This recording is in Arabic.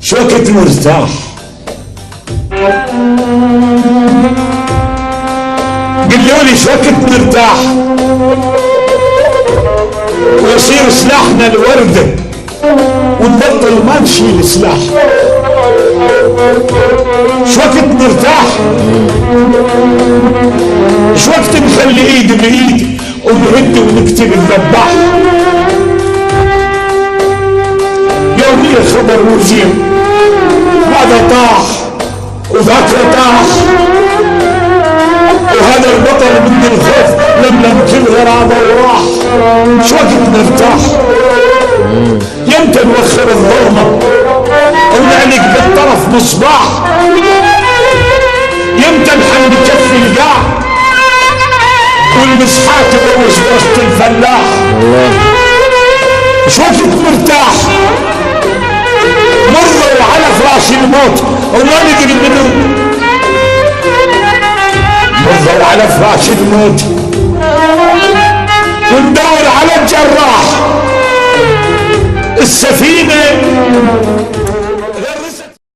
شو وقت مرتاح قلولي شو وقت مرتاح ويصير سلاحنا الوردة ونبطل ما نشيل سلاح. شو وقت مرتاح شو وقت نخلي ايد بايد ونهد ونقتل الذباح. يوميا خبر وزير هذا طاح وذاك طاح وهذا البطل من الخوف لملم كل غرابه وراح. شو وقت نرتاح يمتى نوخر الظلمه ونعلق بالطرف مصباح. يمتى نحن بكفي القاع والمسحات تبوس وسط الفلاح. شو وقت مرتاح مروا على فراش الموت وما ندري منو. مروا على فراش الموت وندور على الجراح. السفينة